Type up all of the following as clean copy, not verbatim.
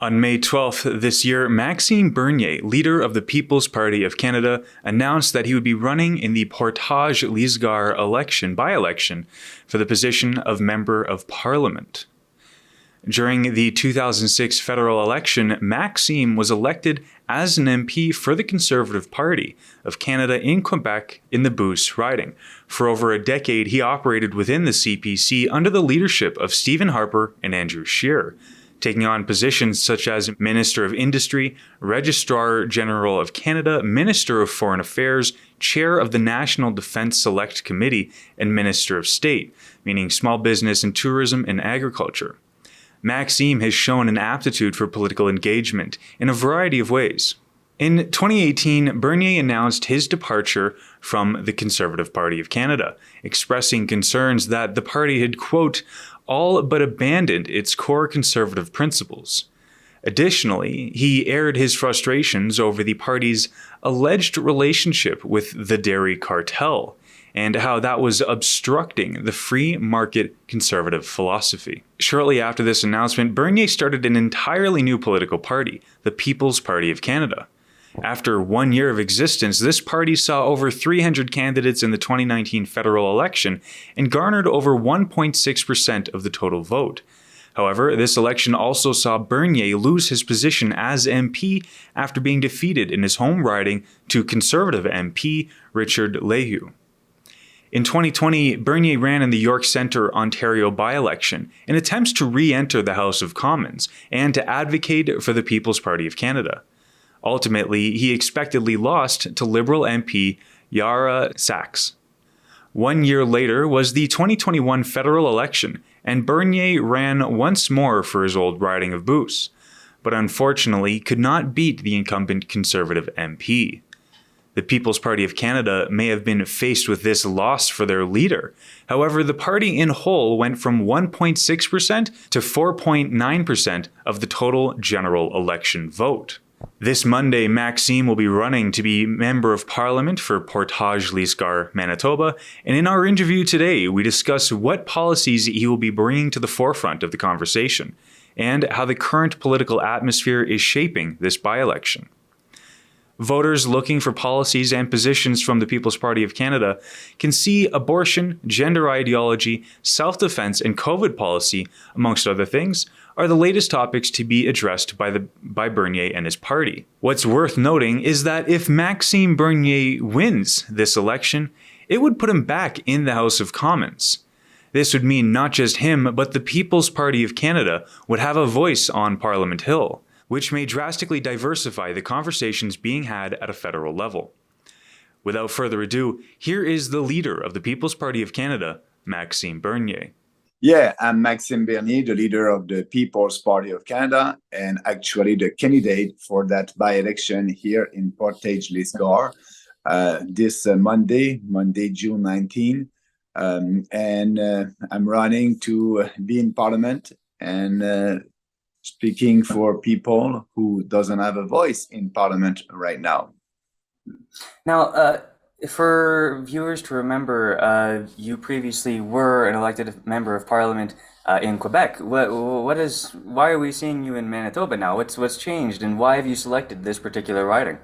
On May 12th this year, Maxime Bernier, leader of the People's Party of Canada, announced that he would be running in the Portage-Lisgar by-election for the position of Member of Parliament. During the 2006 federal election, Maxime was elected as an MP for the Conservative Party of Canada in Quebec in the Beauce riding. For over a decade, he operated within the CPC under the leadership of Stephen Harper and Andrew Scheer, taking on positions such as Minister of Industry, Registrar General of Canada, Minister of Foreign Affairs, Chair of the National Defence Select Committee, and Minister of State, meaning small business and tourism and agriculture. Maxime has shown an aptitude for political engagement in a variety of ways. In 2018, Bernier announced his departure from the Conservative Party of Canada, expressing concerns that the party had, quote, all but abandoned its core conservative principles. Additionally, he aired his frustrations over the party's alleged relationship with the dairy cartel and how that was obstructing the free market conservative philosophy. Shortly after this announcement, Bernier started an entirely new political party, the People's Party of Canada. After 1 year of existence, this party saw over 300 candidates in the 2019 federal election and garnered over 1.6% of the total vote. However, this election also saw Bernier lose his position as MP after being defeated in his home riding to Conservative MP Richard Leahy. In 2020, Bernier ran in the York Centre, Ontario by-election in attempts to re-enter the House of Commons and to advocate for the People's Party of Canada. Ultimately, he expectedly lost to Liberal MP Yara Sachs. 1 year later was the 2021 federal election, and Bernier ran once more for his old riding of Beauce, but unfortunately could not beat the incumbent Conservative MP. The People's Party of Canada may have been faced with this loss for their leader. However, the party in whole went from 1.6% to 4.9% of the total general election vote. This Monday, Maxime will be running to be Member of Parliament for Portage-Lisgar, Manitoba, and in our interview today, we discuss what policies he will be bringing to the forefront of the conversation, and how the current political atmosphere is shaping this by-election. Voters looking for policies and positions from the People's Party of Canada can see abortion, gender ideology, self-defense, and COVID policy, amongst other things, are the latest topics to be addressed by Bernier and his party. What's worth noting is that if Maxime Bernier wins this election, it would put him back in the House of Commons. This would mean not just him, but the People's Party of Canada would have a voice on Parliament Hill, which may drastically diversify the conversations being had at a federal level. Without further ado, here is the leader of the People's Party of Canada, Maxime Bernier. Yeah, I'm Maxime Bernier, the leader of the People's Party of Canada, and actually the candidate for that by-election here in Portage-Lisgar this Monday, June 19. I'm running to be in Parliament and speaking for people who doesn't have a voice in Parliament right now. Now, for viewers to remember, you previously were an elected member of Parliament in Quebec. Why are we seeing you in Manitoba now? What's changed, and why have you selected this particular riding?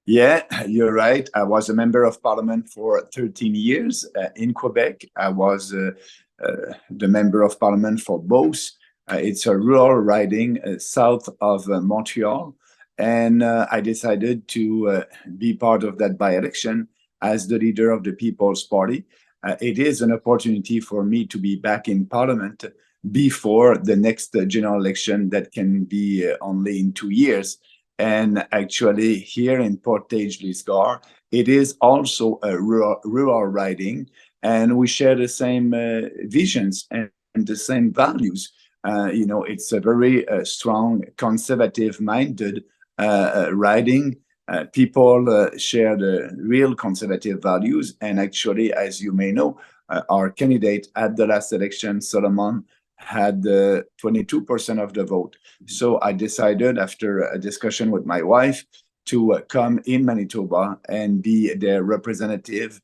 Yeah, you're right. I was a member of Parliament for 13 years in Quebec. I was the member of Parliament for Beauce. It's a rural riding south of Montreal. And I decided to be part of that by-election as the leader of the People's Party. It is an opportunity for me to be back in Parliament before the next general election that can be only in 2 years. And actually here in Portage-Lisgar, it is also a rural riding, and we share the same visions and the same values. It's a very strong, conservative-minded riding. People share the real conservative values, and actually, as you may know, our candidate at the last election, Solomon, had 22% of the vote. So I decided, after a discussion with my wife, to come in Manitoba and be their representative.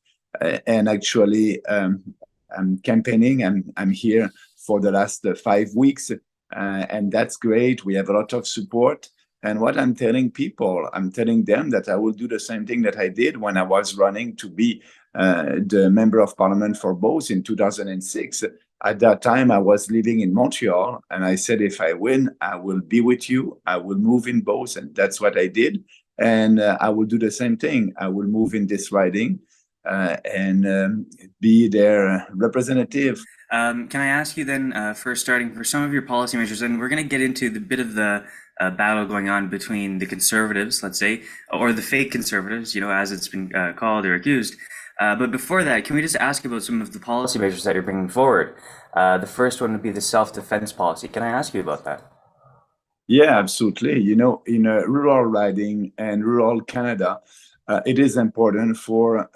And actually, I'm campaigning. I'm here for the last 5 weeks and that's great. We have a lot of support. And what I'm telling people, I'm telling them that I will do the same thing that I did when I was running to be the member of parliament for Beauce in 2006. At that time, I was living in Montreal, and I said, if I win, I will be with you. I will move in Beauce, and that's what I did. And I will do the same thing. I will move in this riding and be their representative. Can I ask you then, for starting for some of your policy measures, and we're going to get into the bit of the battle going on between the conservatives, let's say, or the fake conservatives, as it's been called or accused. But before that, can we just ask about some of the policy measures that you're bringing forward? The first one would be the self-defense policy. Can I ask you about that? Yeah, absolutely. In a rural riding and rural Canada, it is important for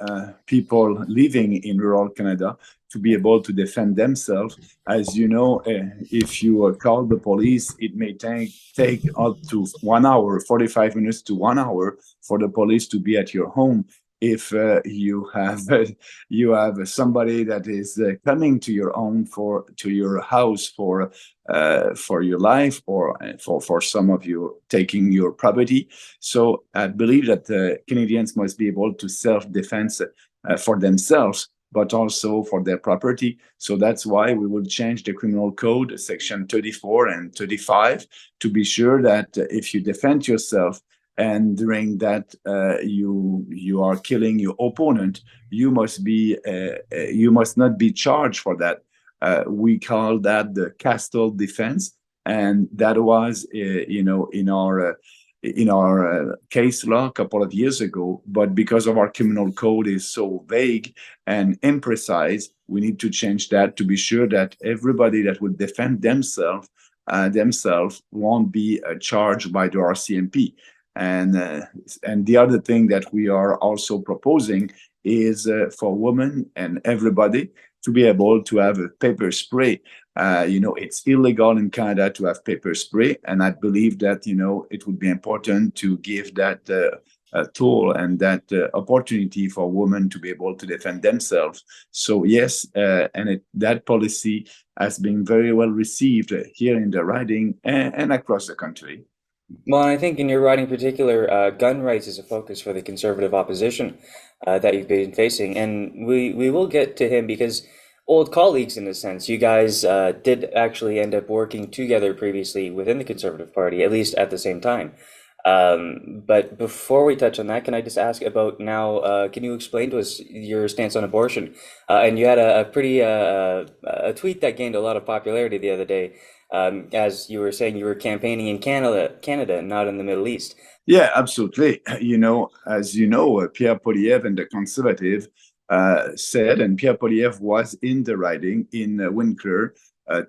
people living in rural Canada to be able to defend themselves. As you know, if you call the police, it may take up to 1 hour, 45 minutes to 1 hour for the police to be at your home. If you have somebody that is coming to your house for your life, or for some of you taking your property. So I believe that Canadians must be able to self-defense for themselves, but also for their property. So that's why we will change the criminal code, section 34 and 35, to be sure that if you defend yourself and during that you are killing your opponent, you must not be charged for that. We call that the castle defense, and that was in our case law a couple of years ago. But because of our criminal code is so vague and imprecise, we need to change that to be sure that everybody that will defend themselves won't be charged by the RCMP. And the other thing that we are also proposing is for women and everybody to be able to have a pepper spray. It's illegal in Canada to have pepper spray, and I believe that it would be important to give that tool and that opportunity for women to be able to defend themselves. So yes, that policy has been very well received here in the riding and across the country. Well, I think in your writing in particular, gun rights is a focus for the conservative opposition that you've been facing. And we will get to him because old colleagues, in a sense, you guys did actually end up working together previously within the Conservative Party, at least at the same time. But before we touch on that, can I just ask about now, can you explain to us your stance on abortion? And you had a pretty a tweet that gained a lot of popularity the other day. As you were saying, you were campaigning in Canada, not in the Middle East. Yeah, absolutely. As you know, Pierre Poilievre and the Conservative said, and Pierre Poilievre was in the riding in Winkler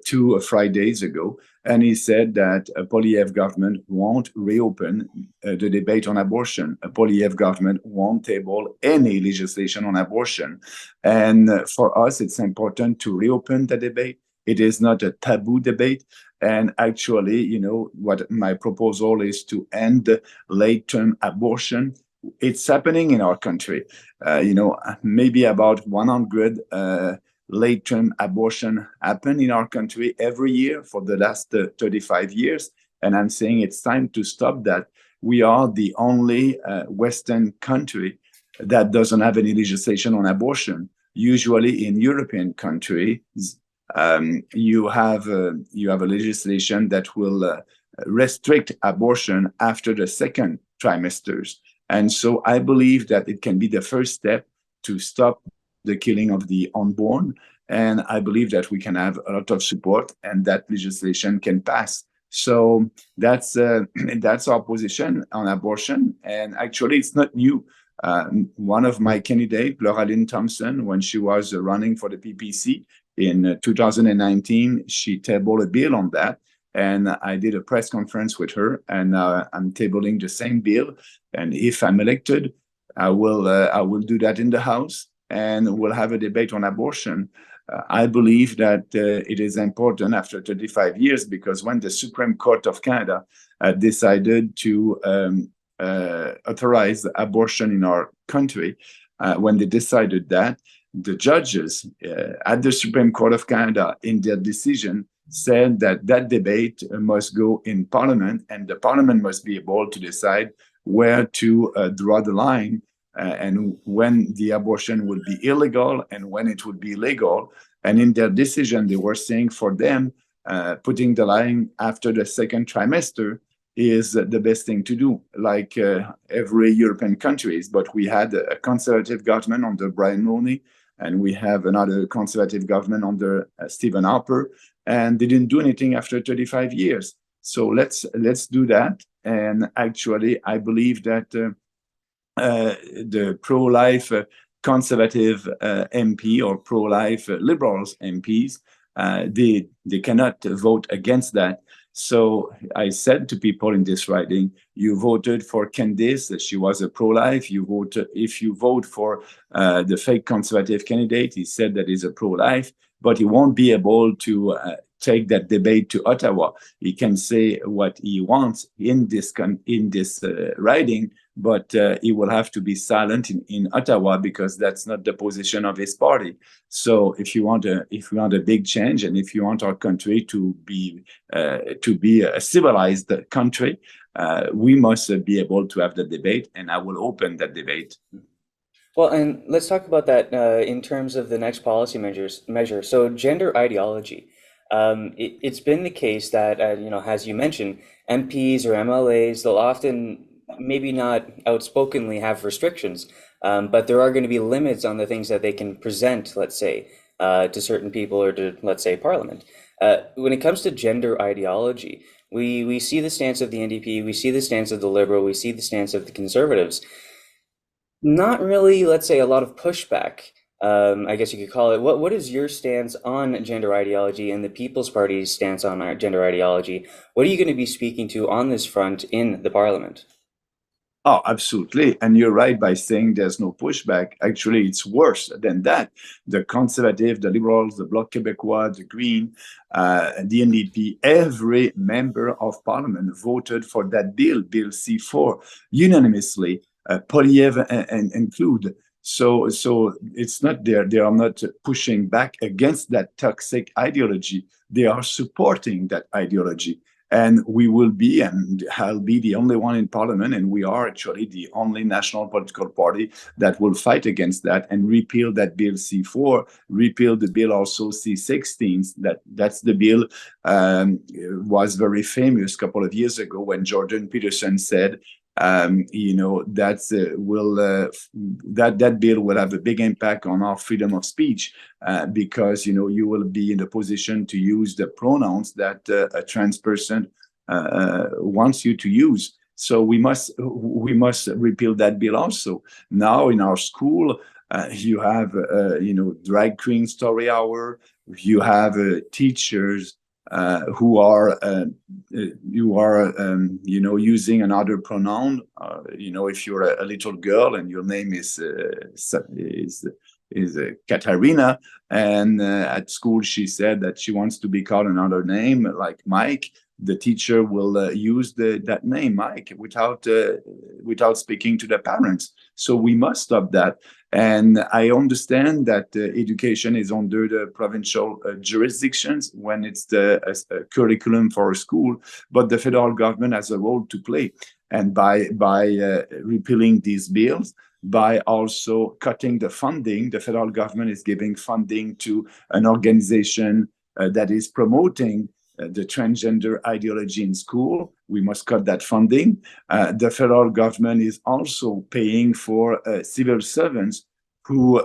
2 Fridays ago, and he said that a Poilievre government won't reopen the debate on abortion. A Poilievre government won't table any legislation on abortion. And for us, it's important to reopen the debate. It is not a taboo debate. And actually, what my proposal is to end late-term abortion. It's happening in our country. Maybe about 100 late-term abortion happen in our country every year for the last 35 years. And I'm saying it's time to stop that. We are the only Western country that doesn't have any legislation on abortion. Usually in European countries, you have a legislation that will restrict abortion after the second trimesters. And so I believe that it can be the first step to stop the killing of the unborn. And I believe that we can have a lot of support and that legislation can pass. So that's our position on abortion. And actually, it's not new. One of my candidates, Laura Lynn Thompson, when she was running for the PPC in 2019, she tabled a bill on that. And I did a press conference with her, and I'm tabling the same bill. And if I'm elected, I will do that in the House, and we'll have a debate on abortion. I believe that it is important after 35 years, because when the Supreme Court of Canada decided to authorize abortion in our country, when they decided that, the judges at the Supreme Court of Canada, in their decision, said that that debate must go in Parliament, and the Parliament must be able to decide where to draw the line and when the abortion would be illegal and when it would be legal. And in their decision, they were saying for them, putting the line after the second trimester is the best thing to do, like every European countries. But we had a conservative government under Brian Mulroney, and we have another conservative government under Stephen Harper, and they didn't do anything after 35 years. So let's do that. And actually, I believe that the pro-life conservative MP or pro-life liberals MPs, they cannot vote against that. So I said to people in this riding, you voted for Candice, she was a pro-life. If you vote for the fake conservative candidate, he said that he's a pro-life, but he won't be able to take that debate to Ottawa. He can say what he wants in this riding, but he will have to be silent in Ottawa because that's not the position of his party. So if you want a big change, and if you want our country to be a civilized country, we must be able to have the debate, and I will open that debate. Well, and let's talk about that in terms of the next policy measure. So gender ideology. It's been the case that, as you mentioned, MPs or MLAs, they'll often maybe not outspokenly have restrictions, but there are going to be limits on the things that they can present, let's say, to certain people or to, let's say, Parliament. When it comes to gender ideology, we see the stance of the NDP, we see the stance of the Liberal, we see the stance of the Conservatives. Not really, let's say, a lot of pushback, I guess you could call it. What is your stance on gender ideology and the People's Party's stance on gender ideology? What are you going to be speaking to on this front in the Parliament? Oh, absolutely. And you're right by saying there's no pushback. Actually, it's worse than that. The Conservative, the Liberals, the Bloc Québécois, the Green, the NDP, every member of Parliament voted for that bill, Bill C4, unanimously, Polyev included. So it's not there. They are not pushing back against that toxic ideology. They are supporting that ideology. And we will be, and I'll be the only one in Parliament, and we are actually the only national political party that will fight against that and repeal that Bill C4, repeal the bill also C16. That's the bill was very famous a couple of years ago when Jordan Peterson said, that bill will have a big impact on our freedom of speech because you will be in the position to use the pronouns that a trans person wants you to use. So we must repeal that bill also. Now in our school, you have drag queen story hour. You have teachers who are using another pronoun. If you're a little girl and your name is Katarina, and at school she said that she wants to be called another name like Mike, the teacher will use that name Mike without speaking to the parents. So we must stop that. And I understand that education is under the provincial jurisdictions when it's the curriculum for a school, but the federal government has a role to play. And by repealing these bills, by also cutting the funding, the federal government is giving funding to an organization that is promoting the transgender ideology in school. We must cut that funding. The federal government is also paying for civil servants who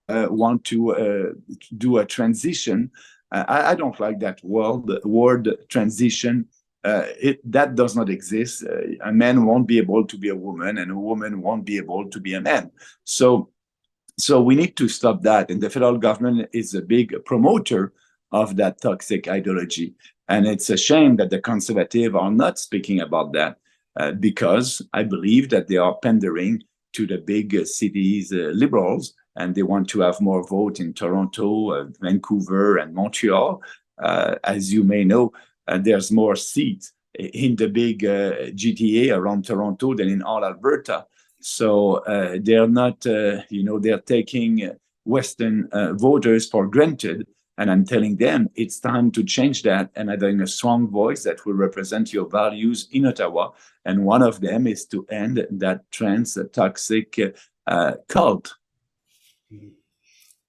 want to do a transition. I don't like that word transition. That does not exist. A man won't be able to be a woman, and a woman won't be able to be a man. So we need to stop that. And the federal government is a big promoter of that toxic ideology. And it's a shame that the Conservatives are not speaking about that because I believe that they are pandering to the big cities Liberals, and they want to have more vote in Toronto, Vancouver, and Montreal. As you may know, there's more seats in the big GTA around Toronto than in all Alberta. So they're not, they're taking Western voters for granted. And I'm telling them it's time to change that and having a strong voice that will represent your values in Ottawa. And one of them is to end that trans toxic cult.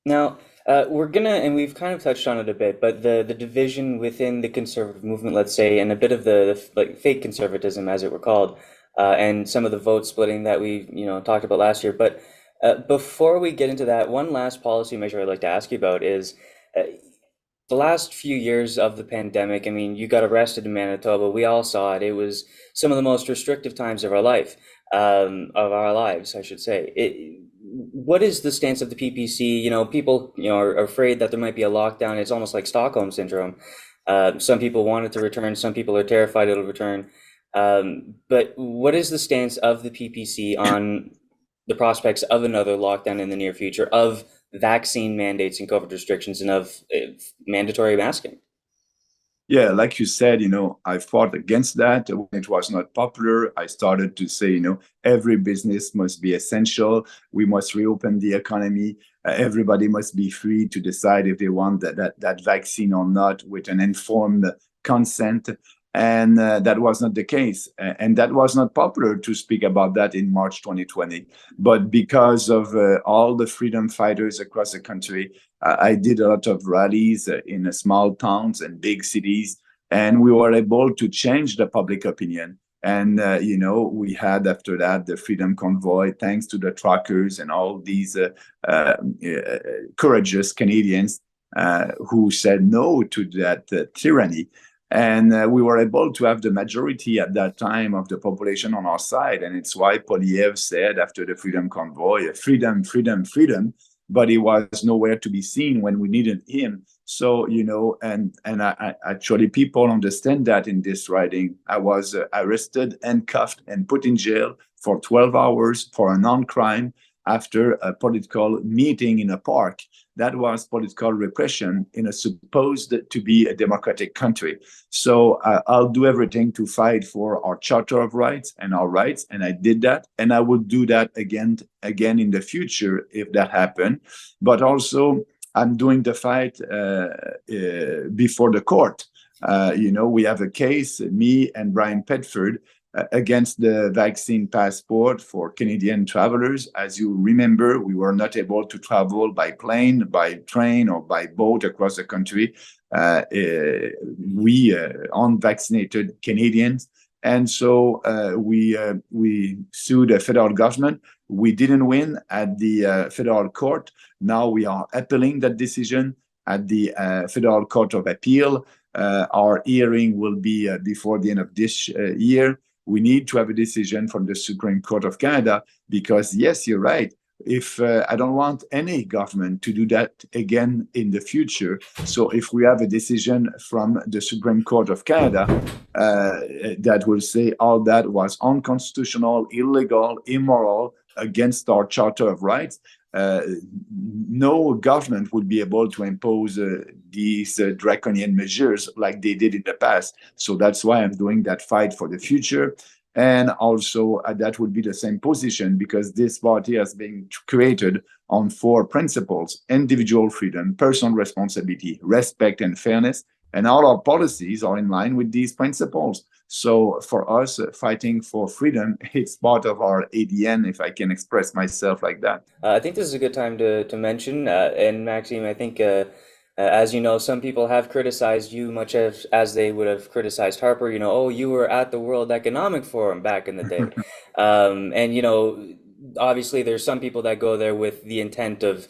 Now, we're gonna, and we've kind of touched on it a bit, but the division within the conservative movement, let's say, and a bit of the like fake conservatism, as it were called, and some of the vote splitting that we talked about last year. But before we get into that, one last policy measure I'd like to ask you about is the last few years of the pandemic. I mean, you got arrested in Manitoba. We all saw it. It was some of the most restrictive times of our life, of our lives, I should say. What is the stance of the PPC? People, are afraid that there might be a lockdown. It's almost like Stockholm syndrome. Some people want it to return. Some people are terrified it'll return. But what is the stance of the PPC on the prospects of another lockdown in the near future, of vaccine mandates and COVID restrictions, and of mandatory masking? Yeah, like you said, I fought against that when it was not popular. I started to say, every business must be essential. We must reopen the economy. Everybody must be free to decide if they want that vaccine or not with an informed consent. And that was not the case. And that was not popular to speak about that in March 2020. But because of all the freedom fighters across the country, I did a lot of rallies in small towns and big cities, and we were able to change the public opinion. And, we had after that the Freedom Convoy, thanks to the truckers and all these courageous Canadians who said no to that tyranny. And we were able to have the majority at that time of the population on our side. And it's why Polyev said after the Freedom Convoy, freedom, freedom, freedom, but he was nowhere to be seen when we needed him. So, and I actually, people understand that in this writing. I was arrested, handcuffed, and put in jail for 12 hours for a non-crime after a political meeting in a park. That was political repression in a supposed to be a democratic country. So I'll do everything to fight for our Charter of Rights and our rights, and I did that, and I would do that again in the future if that happened. But also, I'm doing the fight before the court. We have a case, me and Brian Petford, against the vaccine passport for Canadian travelers. As you remember, we were not able to travel by plane, by train, or by boat across the country. We unvaccinated Canadians. And so we sued the federal government. We didn't win at the federal court. Now we are appealing that decision at the Federal Court of Appeal. Our hearing will be before the end of this year. We need to have a decision from the Supreme Court of Canada because, yes, you're right. If I don't want any government to do that again in the future. So if we have a decision from the Supreme Court of Canada that will say all that was unconstitutional, illegal, immoral, against our Charter of Rights, no government would be able to impose these draconian measures like they did in the past. So that's why I'm doing that fight for the future. And also that would be the same position because this party has been created on 4 principles: individual freedom, personal responsibility, respect, and fairness. And all our policies are in line with these principles. So for us, fighting for freedom, it's part of our ADN, if I can express myself like that. I think this is a good time to mention, and Maxime, I think, as you know, some people have criticized you much as they would have criticized Harper. Oh, you were at the World Economic Forum back in the day. And, obviously there's some people that go there with the intent of,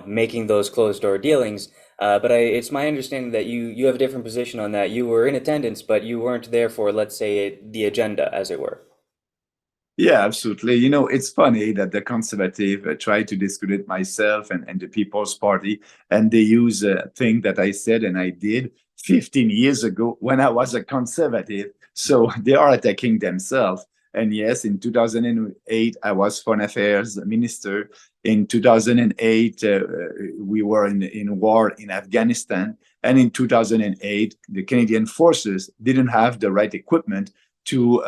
making those closed door dealings. But it's my understanding that you have a different position on that. You were in attendance, but you weren't there for, let's say, the agenda, as it were. Yeah, absolutely. It's funny that the conservative try to discredit myself and the People's Party, and they use a thing that I said and I did 15 years ago when I was a conservative. So they are attacking themselves. And yes, in 2008, I was Foreign Affairs Minister. In 2008, we were in war in Afghanistan. And in 2008, the Canadian forces didn't have the right equipment to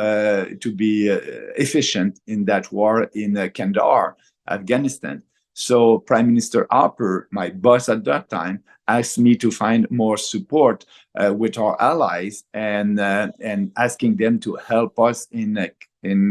be efficient in that war in Kandahar, Afghanistan. So Prime Minister Harper, my boss at that time, asked me to find more support with our allies and asking them to help us in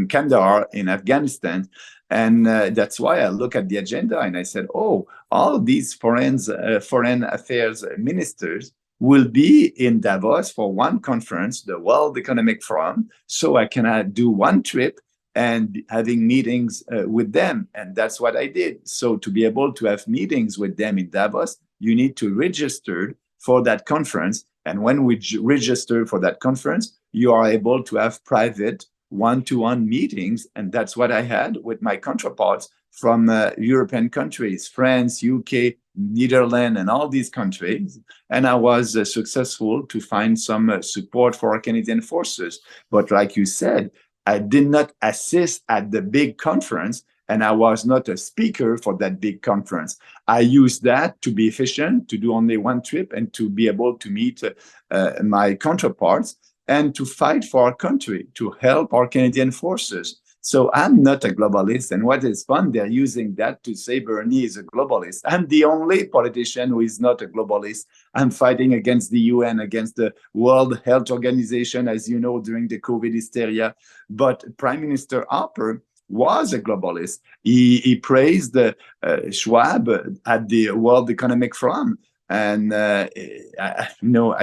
Kandahar, in Afghanistan. And that's why I look at the agenda and I said, oh, all these foreign affairs ministers will be in Davos for one conference, the World Economic Forum, so I can do one trip and having meetings with them. And that's what I did. So to be able to have meetings with them in Davos, you need to register for that conference. And when we register for that conference, you are able to have private one-to-one meetings. And that's what I had with my counterparts from European countries, France, UK, Netherlands, and all these countries. And I was successful to find some support for our Canadian forces. But like you said, I did not assist at the big conference, and I was not a speaker for that big conference. I used that to be efficient, to do only one trip, and to be able to meet my counterparts and to fight for our country, to help our Canadian forces. So I'm not a globalist. And what is fun, they're using that to say Bernier is a globalist. I'm the only politician who is not a globalist. I'm fighting against the UN, against the World Health Organization, as you know, during the COVID hysteria. But Prime Minister Harper was a globalist. He praised Schwab at the World Economic Forum. And I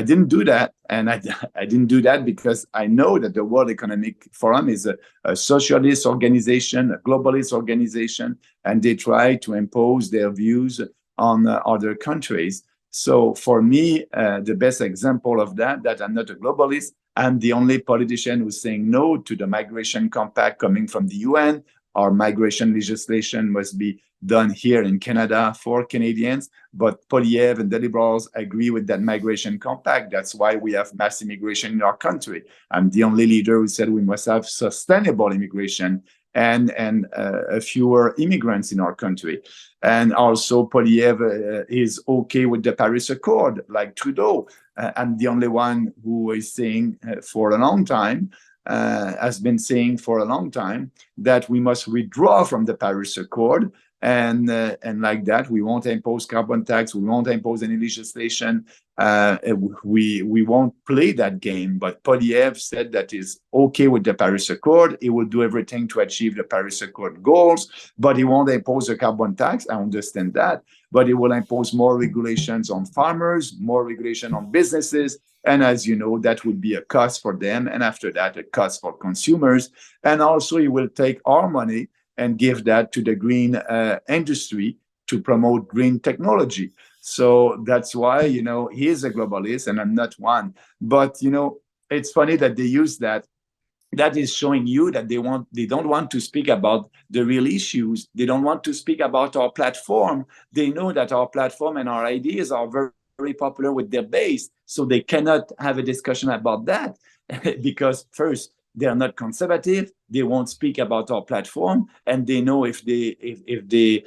didn't do that. And I didn't do that because I know that the World Economic Forum is a socialist organization, a globalist organization, and they try to impose their views on other countries. So for me, the best example of that I'm not a globalist, I'm the only politician who's saying no to the migration compact coming from the UN. Our migration legislation must be done here in Canada for Canadians, but Poilievre and the Liberals agree with that migration compact. That's why we have mass immigration in our country. I'm the only leader who said we must have sustainable immigration and fewer immigrants in our country. And also Poilievre is okay with the Paris Accord, like Trudeau. I'm the only one who is saying for a long time, has been saying for a long time that we must withdraw from the Paris Accord. And like that, we won't impose carbon tax. We won't impose any legislation. We won't play that game. But Poilievre said that is okay with the Paris Accord. He will do everything to achieve the Paris Accord goals, but he won't impose a carbon tax. I understand that. But he will impose more regulations on farmers, more regulation on businesses. And as you know, that would be a cost for them. And after that, a cost for consumers. And also, he will take our money and give that to the green industry to promote green technology. So that's why, he is a globalist and I'm not one. But, it's funny that they use that. That is showing you that they don't want to speak about the real issues. They don't want to speak about our platform. They know that our platform and our ideas are very, very popular with their base. So they cannot have a discussion about that because first, they are not conservative. They won't speak about our platform, and they know if they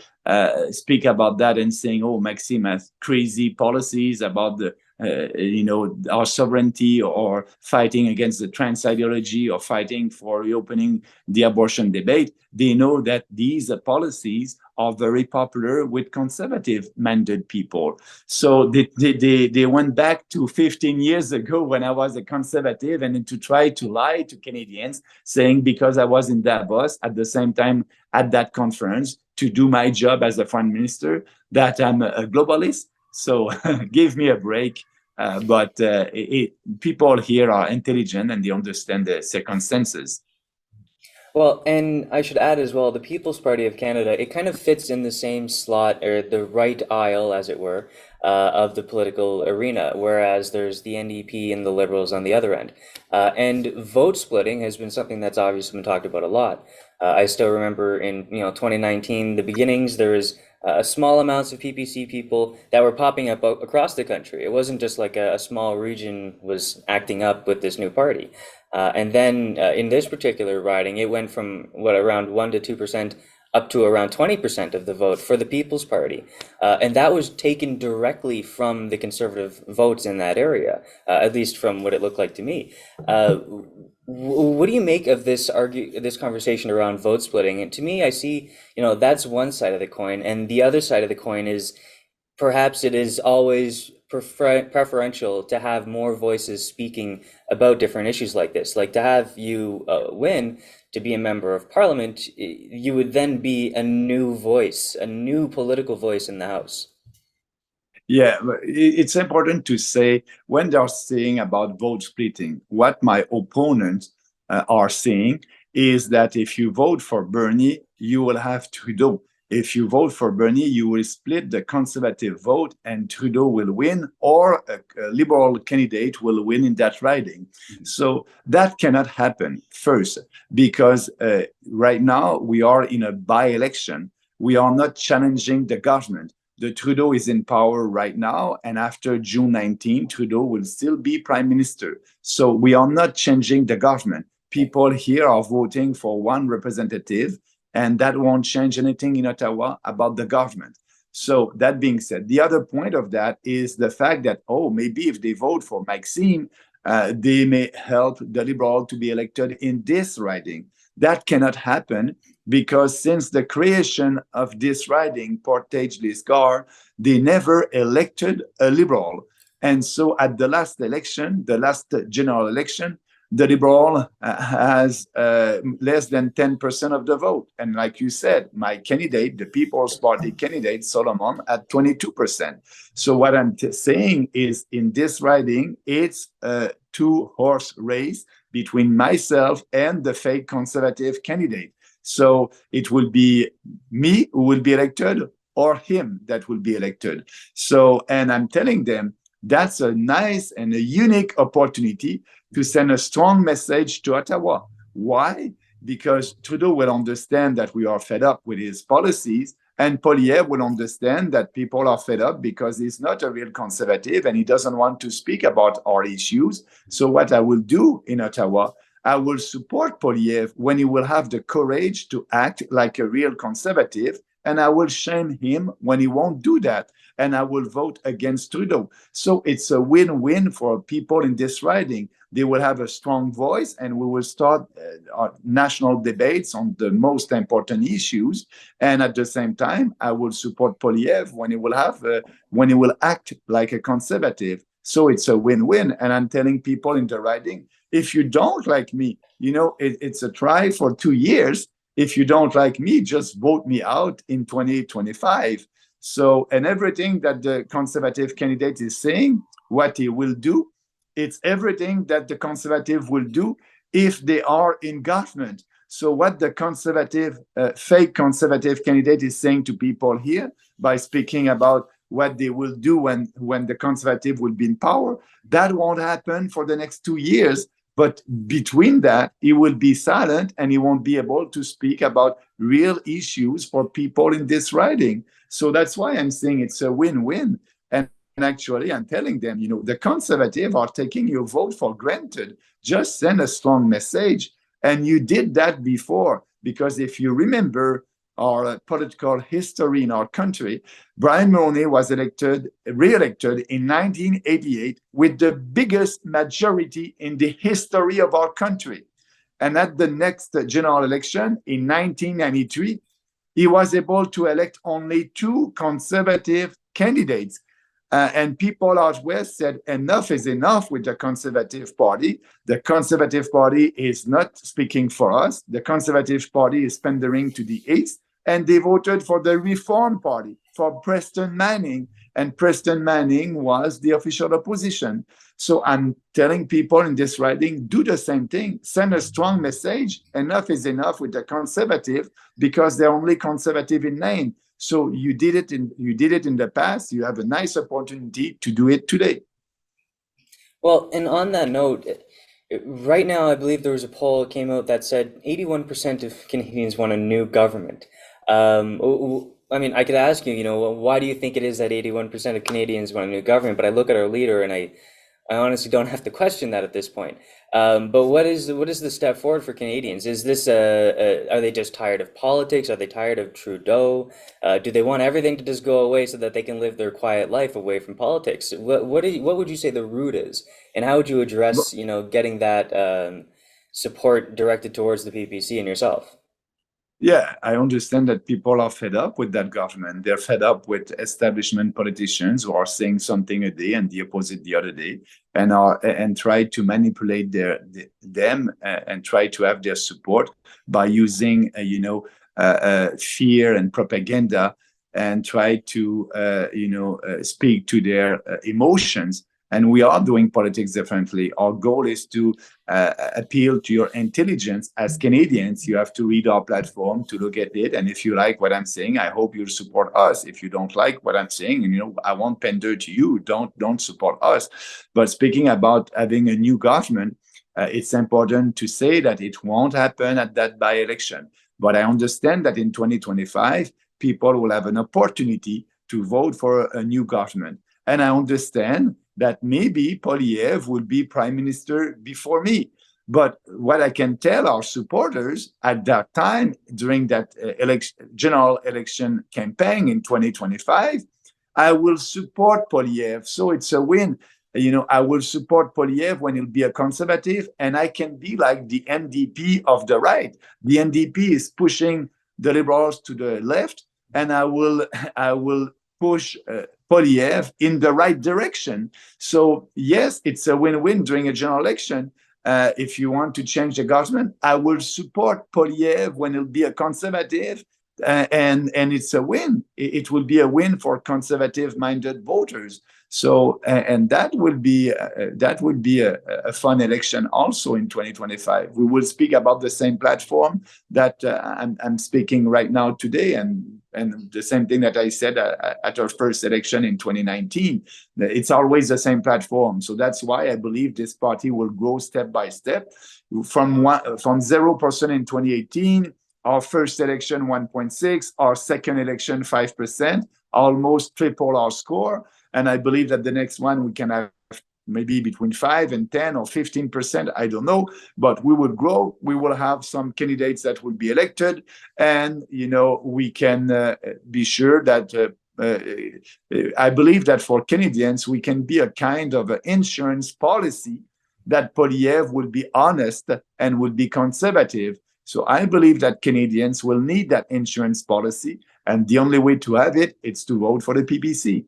speak about that and saying, "Oh, Maxime has crazy policies about our sovereignty or fighting against the trans ideology or fighting for reopening the abortion debate," they know that these policies are very popular with conservative-minded people. So they went back to 15 years ago when I was a conservative and to try to lie to Canadians, saying because I was in Davos at the same time at that conference to do my job as a foreign minister, that I'm a globalist. So give me a break. But people here are intelligent and they understand the circumstances. Well, and I should add as well, the People's Party of Canada, it kind of fits in the same slot or the right aisle, as it were, of the political arena, whereas there's the NDP and the Liberals on the other end. And vote splitting has been something that's obviously been talked about a lot. I still remember in 2019, the beginnings, there was small amounts of PPC people that were popping up across the country. It wasn't just like a small region was acting up with this new party. And then in this particular riding, it went from around 1 to 2% up to around 20% of the vote for the People's Party. And that was taken directly from the Conservative votes in that area, at least from what it looked like to me. What do you make of this conversation around vote splitting? And to me, I see, that's one side of the coin, and the other side of the coin is perhaps it is always preferential to have more voices speaking about different issues like this. Like to have you win to be a member of parliament, you would then be a new voice, a new political voice in the House. Yeah, it's important to say when they're saying about vote splitting, what my opponents are saying is that if you vote for Bernie, you will have Trudeau. If you vote for Bernie, you will split the conservative vote and Trudeau will win, or a liberal candidate will win in that riding. So that cannot happen, first, because right now we are in a by-election. We are not challenging the government. The Trudeau is in power right now, and after June 19, Trudeau will still be prime minister. So we are not changing the government. People here are voting for one representative, and that won't change anything in Ottawa about the government. So that being said, the other point of that is the fact that, oh, maybe if they vote for Maxime, they may help the Liberal to be elected in this riding. That cannot happen because since the creation of this riding, Portage-Lisgar, they never elected a Liberal. And so at the last election, the last general election, the Liberal has less than 10% of the vote. And like you said, my candidate, the People's Party candidate, Solomon, at 22%. So what I'm saying is in this riding, it's a two-horse race between myself and the fake conservative candidate. So it will be me who will be elected or him that will be elected. So, and I'm telling them that's a nice and a unique opportunity to send a strong message to Ottawa. Why? Because Trudeau will understand that we are fed up with his policies, and Poilievre will understand that people are fed up because he's not a real conservative and he doesn't want to speak about our issues. So what I will do in Ottawa, I will support Poilievre when he will have the courage to act like a real conservative, and I will shame him when he won't do that, and I will vote against Trudeau. So it's a win-win for people in this riding. They will have a strong voice, and we will start our national debates on the most important issues. And at the same time, I will support Poilievre when he will act like a conservative. So it's a win-win. And I'm telling people in the riding, if you don't like me, it's a try for 2 years. If you don't like me, just vote me out in 2025. So, and everything that the conservative candidate is saying, what he will do, it's everything that the conservative will do if they are in government. So what the conservative, fake conservative candidate is saying to people here by speaking about what they will do when the conservative will be in power, that won't happen for the next 2 years. But between that, he will be silent and he won't be able to speak about real issues for people in this riding. So that's why I'm saying it's a win-win. And actually, I'm telling them, the conservatives are taking your vote for granted. Just send a strong message. And you did that before, because if you remember our political history in our country, Brian Mulroney was re-elected in 1988 with the biggest majority in the history of our country. And at the next general election in 1993, he was able to elect only 2 conservative candidates. And people out west said enough is enough with the Conservative Party. The Conservative Party is not speaking for us. The Conservative Party is pandering to the East. And they voted for the Reform Party, for Preston Manning. And Preston Manning was the official opposition. So I'm telling people in this riding, do the same thing. Send a strong message. Enough is enough with the conservative, because they're only conservative in name. So you did it in the past. You have a nice opportunity to do it today. Well, and on that note, right now, I believe there was a poll that came out that said 81% of Canadians want a new government. I mean, I could ask you, why do you think it is that 81% of Canadians want a new government? But I look at our leader and I honestly don't have to question that at this point. But what is the step forward for Canadians? Is this are they just tired of politics? Are they tired of Trudeau? Do they want everything to just go away so that they can live their quiet life away from politics? What would you say the root is, and how would you address getting that support directed towards the PPC and yourself. Yeah, I understand that people are fed up with that government. They're fed up with establishment politicians who are saying something a day and the opposite the other day, and try to manipulate them and try to have their support by using fear and propaganda, and try to speak to their emotions. And we are doing politics differently. Our goal is to appeal to your intelligence. As Canadians, you have to read our platform to look at it. And if you like what I'm saying, I hope you'll support us. If you don't like what I'm saying, and I won't pander to you, don't support us. But speaking about having a new government, it's important to say that it won't happen at that by-election. But I understand that in 2025, people will have an opportunity to vote for a new government. And I understand that maybe Poilievre will be prime minister before me. But what I can tell our supporters at that time, during that general election campaign in 2025, I will support Poilievre. So it's a win. I will support Poilievre when he'll be a conservative, and I can be like the NDP of the right. The NDP is pushing the Liberals to the left, and I will push Poilievre in the right direction. So yes, it's a win-win during a general election. If you want to change the government, I will support Poilievre when he'll be a conservative, and it's a win. It will be a win for conservative-minded voters. So and that would be a fun election also in 2025. We will speak about the same platform that I'm speaking right now today, and the same thing that I said at our first election in 2019. It's always the same platform. So that's why I believe this party will grow step by step from 0% in 2018. Our first election 1.6, our second election 5%, almost triple our score. And I believe that the next one we can have maybe between 5 and 10 or 15%, I don't know, but we will grow. We will have some candidates that will be elected, and we can be sure that I believe that for Canadians, we can be a kind of an insurance policy that Poilievre will be honest and will be conservative. So I believe that Canadians will need that insurance policy, and the only way to have it is to vote for the PPC.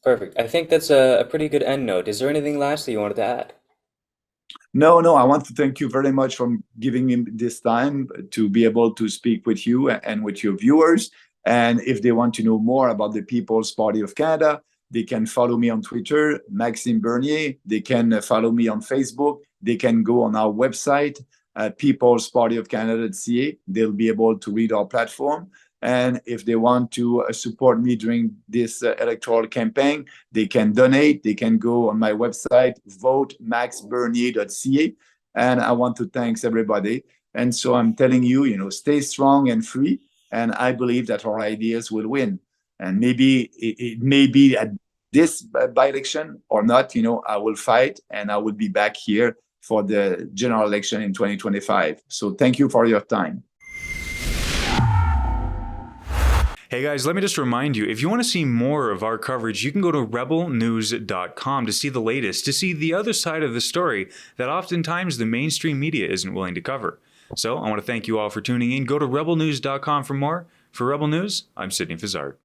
Perfect. I think that's a pretty good end note. Is there anything last that you wanted to add? No, I want to thank you very much for giving me this time to be able to speak with you and with your viewers. And if they want to know more about the People's Party of Canada, they can follow me on Twitter, Maxime Bernier. They can follow me on Facebook. They can go on our website, peoplespartyofcanada.ca. They'll be able to read our platform. And if they want to support me during this electoral campaign, they can donate. They can go on my website, votemaxbernier.ca. And I want to thank everybody. And so I'm telling you, stay strong and free. And I believe that our ideas will win. And maybe it may be at this by-election or not, I will fight, and I will be back here for the general election in 2025. So thank you for your time. Hey guys, let me just remind you, if you want to see more of our coverage, you can go to rebelnews.com to see the latest, to see the other side of the story that oftentimes the mainstream media isn't willing to cover. So I want to thank you all for tuning in. Go to rebelnews.com for more. For Rebel News, I'm Sidney Fazard.